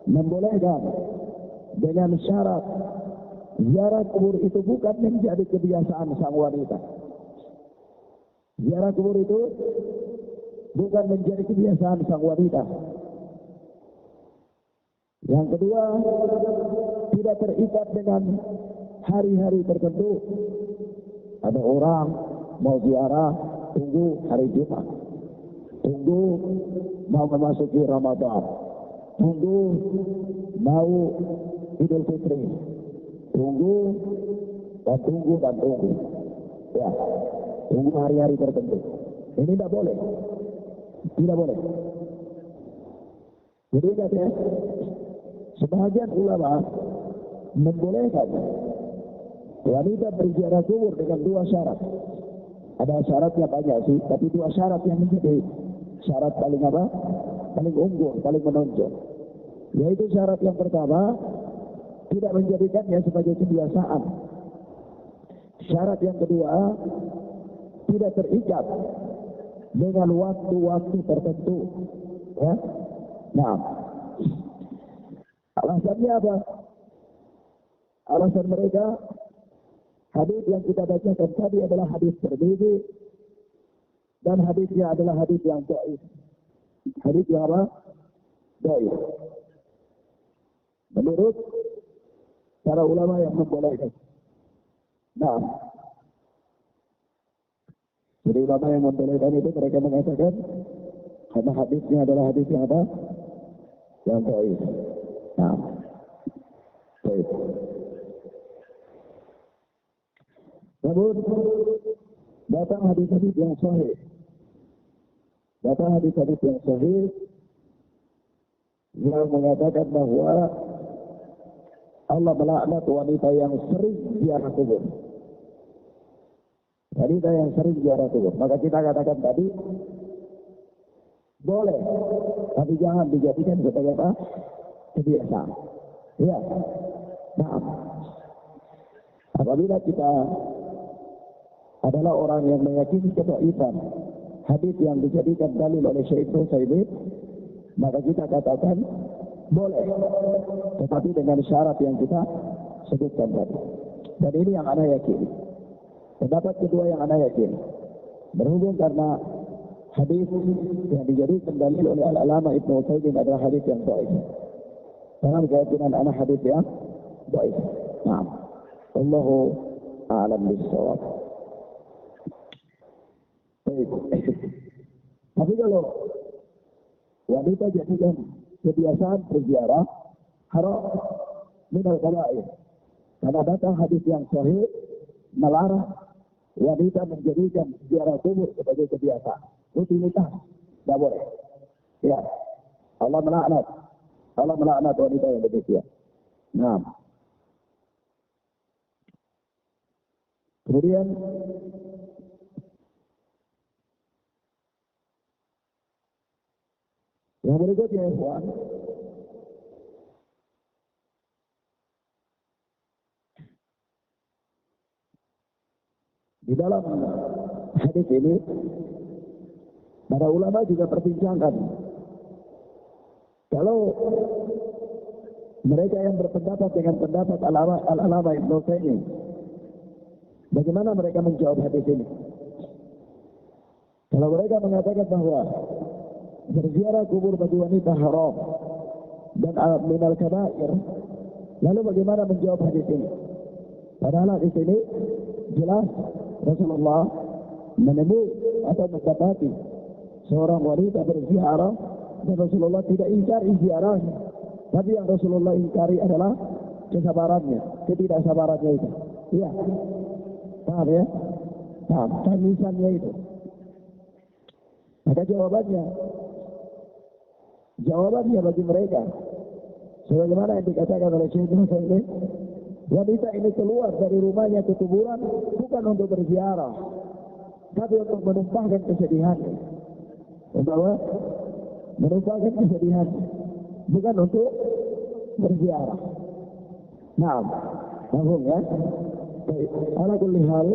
membolehkan dengan syarat ziarah kubur itu bukan menjadi kebiasaan sang wanita. Ziarah kubur itu bukan menjadi kebiasaan sang wanita. Yang kedua, tidak terikat dengan hari-hari tertentu. Ada orang mau ziarah, tunggu hari Jumat, tunggu mau memasuki Ramadan, tunggu mau Idul Fitri, tunggu dan tunggu dan tunggu. Ya, tunggu hari-hari tertentu. Ini tidak boleh. Tidak boleh. Jadi katanya, sebagian ulama membolehkan wanita berziarah kubur dengan dua syarat. Ada syaratnya banyak sih, tapi dua syarat yang menjadi syarat paling apa? Paling unggul, paling menonjol. Yaitu syarat yang pertama, tidak menjadikannya sebagai kebiasaan. Syarat yang kedua, tidak terikat dengan waktu-waktu tertentu. Ya? Nah, alasannya apa? Alasan mereka, hadis yang kita bacakan tadi adalah hadis Tirmidzi dan hadisnya adalah hadis yang dhaif. Hadis yang apa? Dhaif. Menurut para ulama yang membolehkan. Nah, jadi ulama yang membolehkan itu mereka mengatakan karena hadisnya adalah hadis yang apa? Yang dhaif. Nah, dhaif. Namun datang hadis-hadis yang sahih. Datang hadis-hadis yang sahih yang mengatakan bahwa Allah melaknat wanita yang sering ziarah kubur. Wanita yang sering ziarah kubur. Maka kita katakan tadi boleh, tapi jangan dijadikan sebagai apa? Kebiasaan. Ya. Nah, apabila kita adalah orang yang meyakini kedhaifan hadis yang dijadikan dalil oleh Syekh Utsaimin, maka kita katakan boleh, tetapi dengan syarat yang kita sebutkan tadi. Dan ini yang ana yakini. Pendapat kedua yang ana yakini, berhubung karena hadis yang dijadikan dalil oleh Al-Alama Ibnu Utsaimin adalah hadis yang dhaif. Dalam keyakinan ana hadis yang dhaif. Naam. Wallahu a'lam bis-shawab. Tapi kalau wanita jadikan kebiasaan berziarah, haram minal kabair. Karena datang hadis yang sahih melarang wanita menjadikan ziarah kubur sebagai kebiasaan, rutinitas, tidak boleh. Ya, Allah melaknat wanita yang demikian. Nah, kemudian yang berikutnya, ikhwan, di dalam hadis ini para ulama juga perbincangkan kalau mereka yang berpendapat dengan pendapat Al-Alama Ibnu Utsaimin, bagaimana mereka menjawab hadis ini? Kalau mereka mengatakan bahwa berziarah kubur bagi wanita haram dan minal kabair, lalu bagaimana menjawab hadis ini? Padahal di sini jelas Rasulullah menemui atau mendapati seorang wanita berziarah dan Rasulullah tidak ingkari ziarahnya. Tapi yang Rasulullah ingkari adalah kesabarannya, ketidaksabarannya itu. Iya. Paham ya? Paham. Tangisannya itu. Maka jawabannya bagi mereka, sebagaimana yang dikatakan oleh Syekh Utsaimin, wanita ini keluar dari rumahnya ke kuburan bukan untuk berziarah, tapi untuk menumpahkan kesedihannya. Untuk apa? Menumpahkan kesedihannya, bukan untuk berziarah. Nah, paham ya? Baik, ala kulli hal,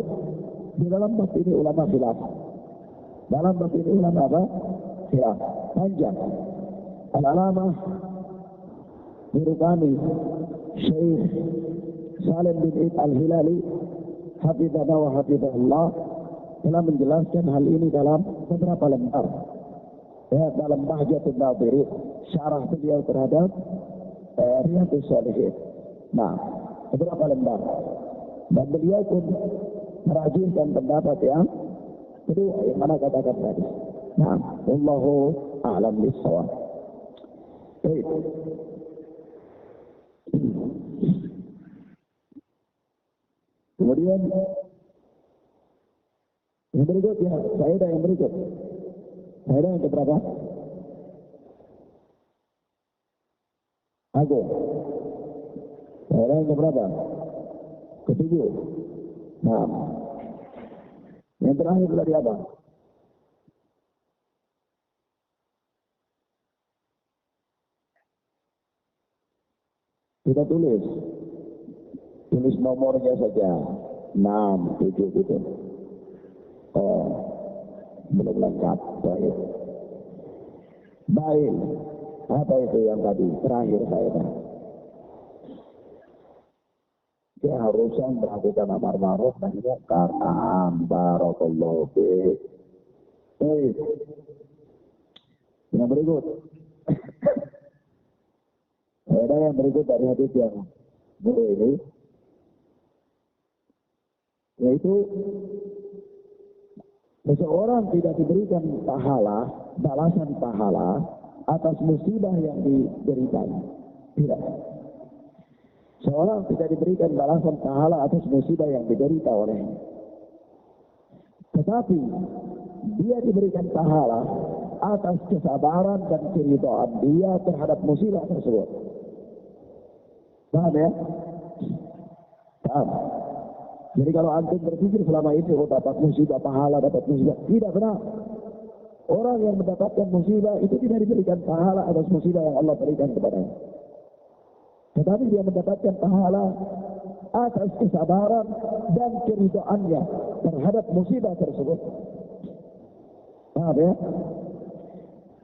di dalam bab ini ulama khilaf. Dalam bab ini ulama apa? Khilaf. Panjang. Al-Alamah Mirukani Syekh Salim bin Id Al-Hilali hafizana wa hafizahullah telah menjelaskan hal ini dalam beberapa lembar. Ya, dalam Bahjatul Nadhiri, syarah beliau terhadap Riyadhus Shalihin. Nah, beberapa lembar. Dan beliau pun merajihkan pendapat yang kedua yang mana katakan tadi. Nah, wallahu a'lam bishawab. Baik. Kemudian yang berikut ya, faedah yang berikut. Faedah yang keberapa? Agung. Faedah yang keberapa? Ketujuh. Nah, yang terakhir dari apa? Kita tulis nomornya saja. 6, 7 gitu. Oh, belum lengkap. Baik. Baik. Apa itu yang tadi? Terakhir saya. Keharusan melakukan amar ma'ruf dan munkar. Barakallahu fiik. Baik. Yang berikut. Ada yang berikut dari hadis yang ini, yaitu seseorang tidak diberikan pahala, balasan pahala atas musibah yang dideritanya. Tidak. Seorang tidak diberikan balasan pahala atas musibah yang diderita olehnya. Tetapi dia diberikan pahala atas kesabaran dan keridhaan dia terhadap musibah tersebut. Paham ya? Paham. Jadi kalau antum berpikir selama ini, oh dapat musibah, pahala, dapat musibah. Tidak benar. Orang yang mendapatkan musibah itu tidak diberikan pahala atas musibah yang Allah berikan kepadanya. Tetapi dia mendapatkan pahala atas kesabaran dan keridhaannya terhadap musibah tersebut. Paham ya?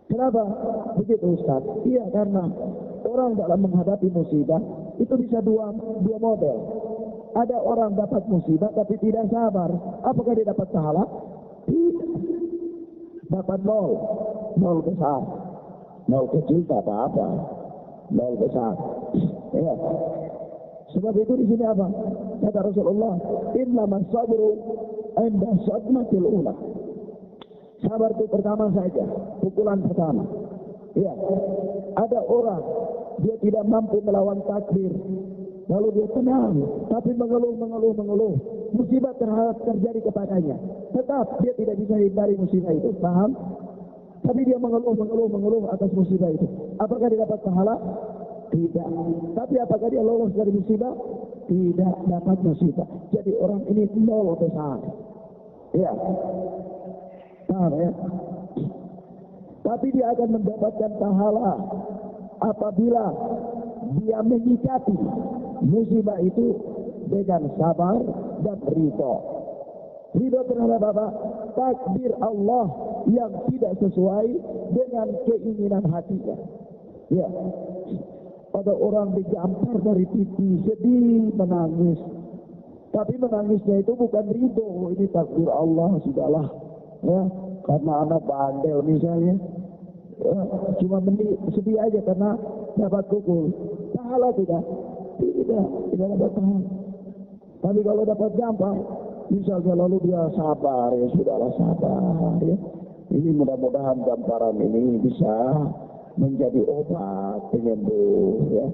Kenapa begitu Ustaz? Iya, karena orang dalam menghadapi musibah itu bisa dua model. Ada orang dapat musibah tapi tidak sabar. Apakah dia dapat pahala? Tidak. Dapat nol besar. Nol kecil tak apa-apa. Nol besar. Ya. Sebab itu di sini apa? Kata Rasulullah, "Innamas sabru 'inda sadmatil ula." Sabar itu pertama saja, pukulan pertama. Ya, ada orang dia tidak mampu melawan takdir, lalu dia tenang, tapi mengeluh. Musibah terjadi kepadanya, tetap dia tidak bisa hindari musibah itu, paham? Tapi dia mengeluh atas musibah itu. Apakah dia dapat pahala? Tidak. Tapi apakah dia lolos dari musibah? Tidak dapat musibah. Jadi orang ini nol besar. Ya. Paham ya? Tapi dia akan mendapatkan pahala apabila dia menyikapi musibah itu dengan sabar dan ridho. Ridho terhadap apa? Takdir Allah yang tidak sesuai dengan keinginan hatinya. Ya. Ada orang digampar dari pipi, sedih, menangis. Tapi menangisnya itu bukan ridho, ini takdir Allah, sudahlah. Ya, karena anak bandel misalnya, ya, cuma sedih aja karena dapat pukul. Pahala tidak dapat pahala. Tapi kalau dapat gampang, misalnya lalu dia sabar, ya sudahlah sabar. Ya. Ini mudah-mudahan gamparan ini bisa menjadi obat penyembuh. Ya.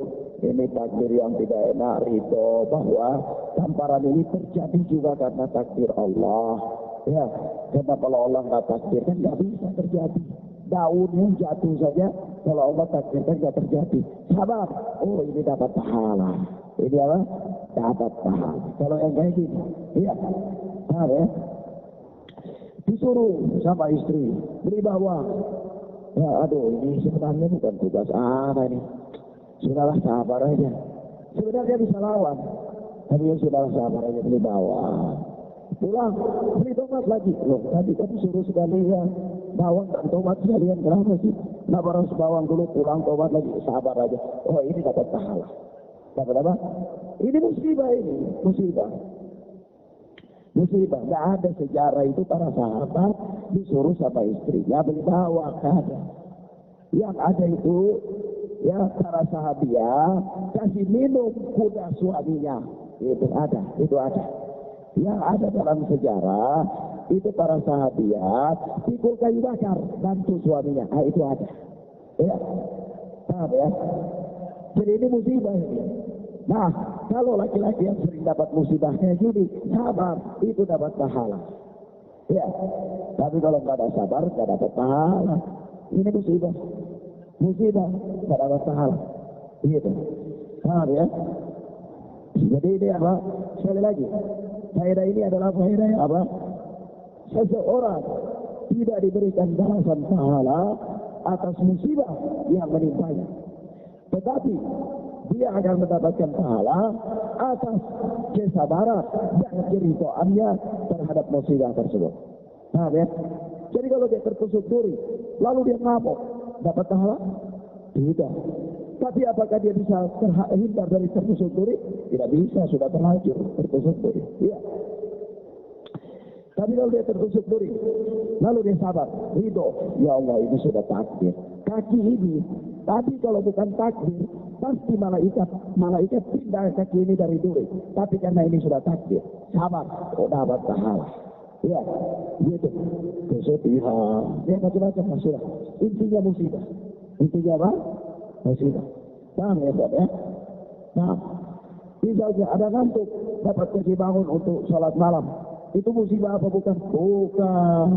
Ini takdir yang tidak enak, ridho bahwa tamparan ini terjadi juga karena takdir Allah. Ya, karena kalau Allah nggak takdirkan nggak bisa terjadi. Daun yang jatuh saja, kalau Allah takdirkan nggak terjadi. Sabar, oh ini dapat pahala. Ini apa? Dapat pahala. Kalau yang kayak gini, iya, paham ya? disuruh sama istri beli bawang. Ya aduh, ini sebenarnya bukan tugas anak ini. Sudahlah sabar aja. Sebenarnya bisa lawan, tapi ya sudahlah sabar aja, beli bawang. Pulang beli tomat lagi. Loh, tadi kamu suruh sekalian bawang dan tomat sekalian, kenapa sih? Nah, harus bawang dulu, pulang tomat lagi, sabar aja. Oh, ini dapat pahala. Dapat apa? Ini musibah, ini musibah. Musibah. Nggak ada sejarah itu para sahabat disuruh sama istrinya beli bawang, ada. Yang ada itu ya para sahabiah kasih minum kuda suaminya, itu ada, itu ada. Yang ada dalam sejarah itu para sahabiah pikul kayu bakar bantu suaminya, itu ada. Ya, paham ya? Jadi ini musibah ini. Nah, kalau laki-laki yang sering dapat musibahnya gini, sabar, itu dapat pahala. Ya, tapi kalau nggak ada sabar, nggak dapat pahala. Ini musibah, musibah, nggak dapat pahala. Gitu, paham ya? Jadi ini apa? Sekali lagi, faedah ini adalah faedah yang apa? Seseorang tidak diberikan balasan pahala atas musibah yang menimpanya, tetapi dia akan mendapatkan pahala atas kesabaran dan keridoannya terhadap musibah tersebut. Nah, ya. Jadi kalau dia tertusuk duri, lalu dia ngamuk, dapat pahala? Tidak. Tapi apakah dia bisa terhindar dari tertusuk duri? Tidak bisa, sudah terlanjur tertusuk duri. Iya. Tapi kalau dia tertusuk duri, lalu dia sabar, ridho, ya Allah ini sudah takdir. Kaki ini, tadi kalau bukan takdir, pasti malaikat pindah kaki ini dari duri. Tapi karena ini sudah takdir, sabar, dapat pahala. Ya, gitu. Kesedihan, ya macam-macam masalah. Intinya musibah. Intinya apa? Musibah. Paham ya, Sob, ya? Nah, misalnya ada ngantuk, dapat kaki bangun untuk sholat malam. Itu musibah apa bukan? Bukan.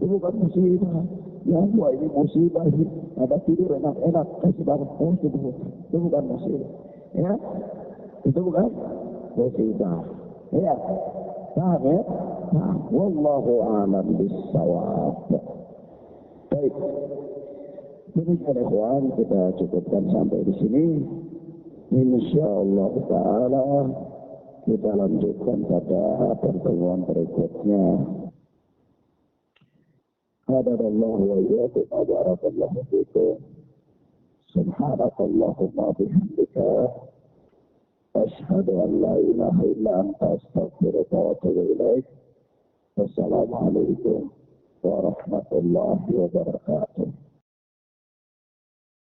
Itu bukan musibah. Ya, wah ini musibah ini. Ada tidur enak-enak, kasih bangun. Oh, itu bukan musibah. Ya, itu bukan musibah. Ya, paham ya? Nah, wallahu a'lam bis-shawab. Baik. Demikian ikhwan, kita cukupkan sampai di sini. Insyaallah taala kita lanjutkan pada pertemuan berikutnya. Hadanallahu wa iyyakum wa barakallahu fikum. Subhanakallahumma bihamdika asyhadu an la ilaha illa anta astaghfiruka wa atubu ilaik. Wassalamualaikum warahmatullahi wabarakatuh.